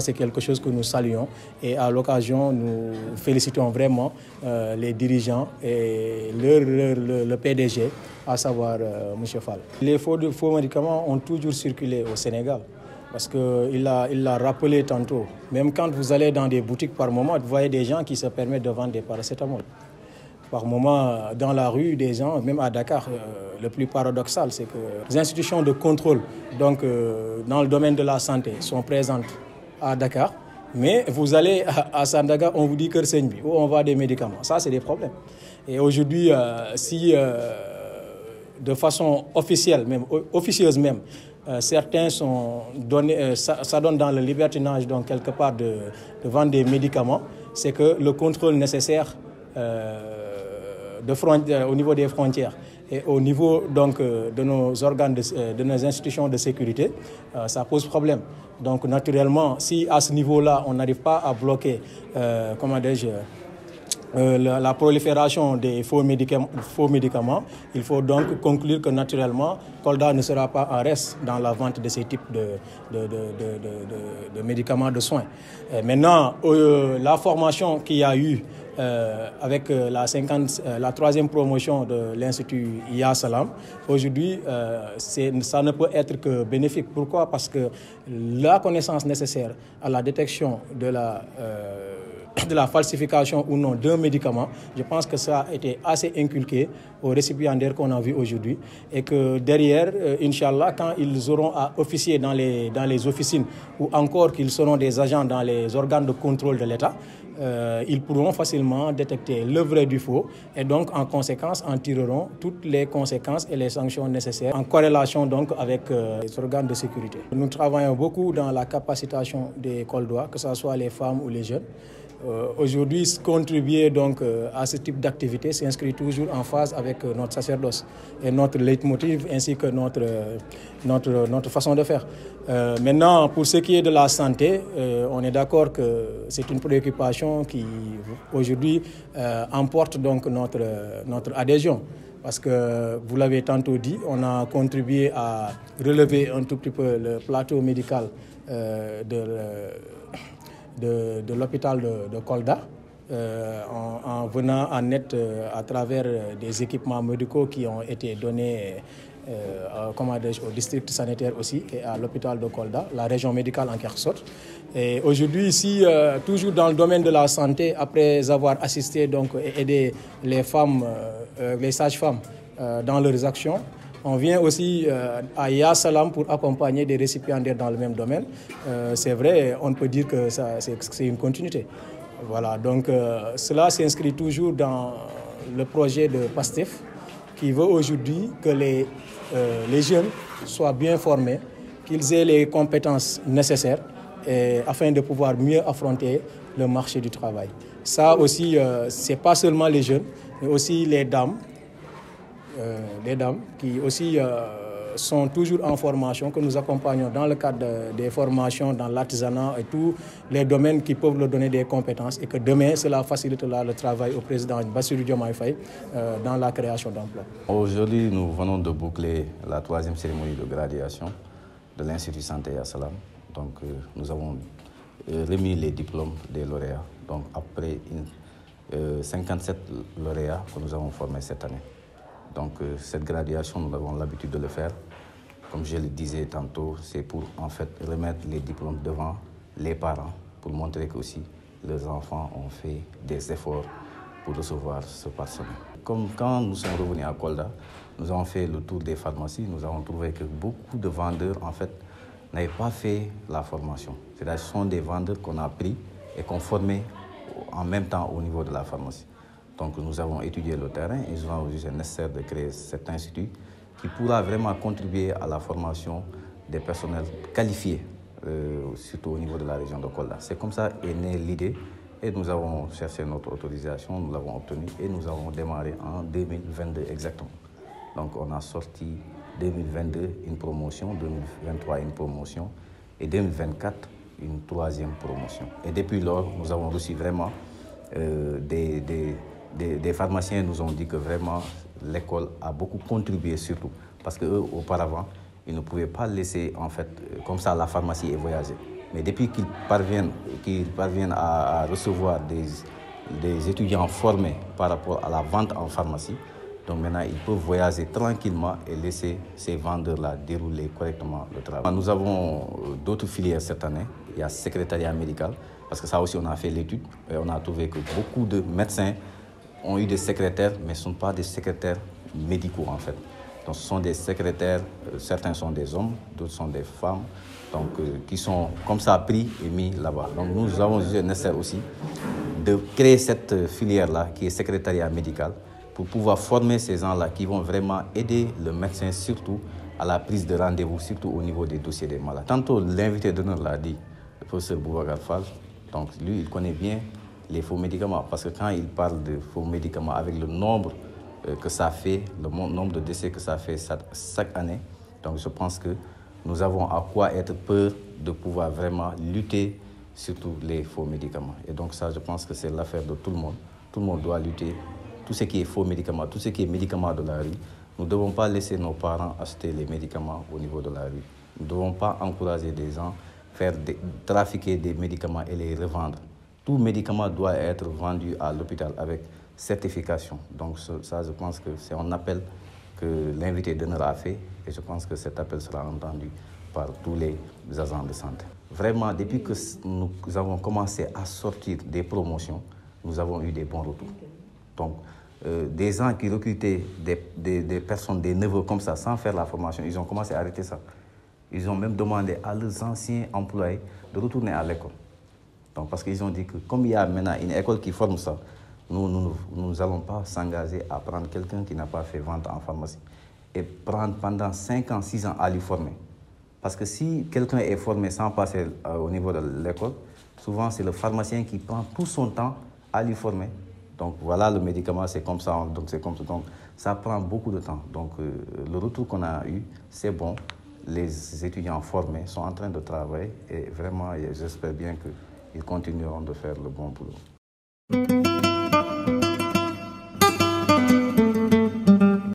c'est quelque chose que nous saluons. Et à l'occasion, nous félicitons vraiment les dirigeants et le PDG, à savoir M. Fall. Les faux médicaments ont toujours circulé au Sénégal. Parce qu'il l'a rappelé tantôt. Même quand vous allez dans des boutiques par moment, vous voyez des gens qui se permettent de vendre des paracétamol. Par moment, dans la rue, des gens, même à Dakar, le plus paradoxal, c'est que les institutions de contrôle, donc dans le domaine de la santé, sont présentes à Dakar. Mais vous allez à Sandaga, on vous dit que c'est où on vend des médicaments. Ça, c'est des problèmes. Et aujourd'hui, si de façon officielle, même officieuse même, certains sont donnés, ça donne dans le libertinage, donc quelque part de vendre des médicaments, c'est que le contrôle nécessaire au niveau des frontières et au niveau donc, de nos organes, de nos institutions de sécurité, ça pose problème. Donc naturellement, si à ce niveau-là, on n'arrive pas à bloquer, la prolifération des faux médicaments, il faut donc conclure que naturellement, Kolda ne sera pas en reste dans la vente de ces types de médicaments de soins. Et maintenant, la formation qu'il y a eu avec la troisième promotion de l'Institut Ya Salam, aujourd'hui, ça ne peut être que bénéfique. Pourquoi? Parce que la connaissance nécessaire à la détection de la falsification ou non d'un médicament, je pense que ça a été assez inculqué aux récipiendaires qu'on a vus aujourd'hui et que derrière, Inch'Allah, quand ils auront à officier dans les officines ou encore qu'ils seront des agents dans les organes de contrôle de l'État, ils pourront facilement détecter le vrai du faux et donc en conséquence en tireront toutes les conséquences et les sanctions nécessaires en corrélation donc avec les organes de sécurité. Nous travaillons beaucoup dans la capacitation des Koldois, que ce soit les femmes ou les jeunes. Aujourd'hui, contribuer donc à ce type d'activité s'inscrit toujours en phase avec notre sacerdoce et notre leitmotiv ainsi que notre façon de faire. Maintenant, pour ce qui est de la santé, on est d'accord que c'est une préoccupation qui aujourd'hui emporte donc notre adhésion. Parce que, vous l'avez tantôt dit, on a contribué à relever un tout petit peu le plateau médical de l'hôpital de Kolda en venant en aide à travers des équipements médicaux qui ont été donnés au district sanitaire aussi et à l'hôpital de Kolda, la région médicale en quelque sorte. Et aujourd'hui, ici, toujours dans le domaine de la santé, après avoir assisté donc, et aidé les femmes, les sages-femmes dans leurs actions, on vient aussi à Ya Salam pour accompagner des récipiendaires dans le même domaine. C'est vrai, on peut dire que c'est une continuité. Voilà, donc cela s'inscrit toujours dans le projet de PASTEF qui veut aujourd'hui que les jeunes soient bien formés, qu'ils aient les compétences nécessaires afin de pouvoir mieux affronter le marché du travail. Ça aussi, ce n'est pas seulement les jeunes, mais aussi les dames qui aussi sont toujours en formation, que nous accompagnons dans le cadre des formations, dans l'artisanat et tous les domaines qui peuvent leur donner des compétences et que demain, cela facilitera le travail au président Bassirou Diomaye Faye dans la création d'emplois. Aujourd'hui, nous venons de boucler la troisième cérémonie de graduation de l'Institut Santé Ya Salam. Donc, nous avons remis les diplômes des lauréats. Donc, après 57 lauréats que nous avons formés cette année. Donc cette graduation, nous avons l'habitude de le faire. Comme je le disais tantôt, c'est pour en fait remettre les diplômes devant les parents pour montrer que aussi leurs enfants ont fait des efforts pour recevoir ce parchemin. Comme quand nous sommes revenus à Kolda, nous avons fait le tour des pharmacies, nous avons trouvé que beaucoup de vendeurs en fait n'avaient pas fait la formation. C'est-à-dire ce sont des vendeurs qu'on a pris et qu'on formait en même temps au niveau de la pharmacie. Donc nous avons étudié le terrain et nous avons jugé nécessaire de créer cet institut qui pourra vraiment contribuer à la formation des personnels qualifiés, surtout au niveau de la région de Kolda. C'est comme ça qu'est née l'idée et nous avons cherché notre autorisation, nous l'avons obtenue et nous avons démarré en 2022 exactement. Donc on a sorti 2022 une promotion, 2023 une promotion et 2024 une troisième promotion. Et depuis lors, nous avons reçu vraiment des pharmaciens nous ont dit que vraiment l'école a beaucoup contribué surtout parce qu'eux, auparavant, ils ne pouvaient pas laisser en fait comme ça la pharmacie et voyager. Mais depuis qu'ils parviennent à recevoir des étudiants formés par rapport à la vente en pharmacie, donc maintenant, ils peuvent voyager tranquillement et laisser ces vendeurs-là dérouler correctement le travail. Nous avons d'autres filières cette année. Il y a secrétariat médical, parce que ça aussi, on a fait l'étude et on a trouvé que beaucoup de médecins ont eu des secrétaires, mais ce ne sont pas des secrétaires médicaux en fait. Donc ce sont des secrétaires, certains sont des hommes, d'autres sont des femmes, donc qui sont comme ça pris et mis là-bas. Donc nous avons jugé nécessaire aussi de créer cette filière-là qui est secrétariat médical pour pouvoir former ces gens-là qui vont vraiment aider le médecin surtout à la prise de rendez-vous, surtout au niveau des dossiers des malades. Tantôt l'invité d'honneur l'a dit, le professeur Boubacar Fall, donc lui il connaît bien les faux médicaments parce que quand il parle de faux médicaments avec le nombre que ça fait, le nombre de décès que ça fait chaque année, donc je pense que nous avons à quoi être peur de pouvoir vraiment lutter sur tous les faux médicaments. Et donc ça, je pense que c'est l'affaire de tout le monde. Tout le monde doit lutter. Tout ce qui est faux médicaments, tout ce qui est médicaments de la rue, nous ne devons pas laisser nos parents acheter les médicaments au niveau de la rue. Nous ne devons pas encourager des gens à trafiquer des médicaments et les revendre. Tout médicament doit être vendu à l'hôpital avec certification. Donc ça, je pense que c'est un appel que l'invité d'honneur a fait et je pense que cet appel sera entendu par tous les agents de santé. Vraiment, depuis que nous avons commencé à sortir des promotions, nous avons eu des bons retours. Donc, des gens qui recrutaient des personnes, des neveux comme ça, sans faire la formation, ils ont commencé à arrêter ça. Ils ont même demandé à leurs anciens employés de retourner à l'école. Donc, parce qu'ils ont dit que comme il y a maintenant une école qui forme ça, nous n'allons pas s'engager à prendre quelqu'un qui n'a pas fait vente en pharmacie et prendre pendant 5 ans, 6 ans à lui former. Parce que si quelqu'un est formé sans passer au niveau de l'école, souvent c'est le pharmacien qui prend tout son temps à lui former. Donc voilà, le médicament, c'est comme ça, donc c'est comme ça. Donc ça prend beaucoup de temps. Donc le retour qu'on a eu, c'est bon. Les étudiants formés sont en train de travailler et vraiment, j'espère bien qu'ils continueront de faire le bon boulot.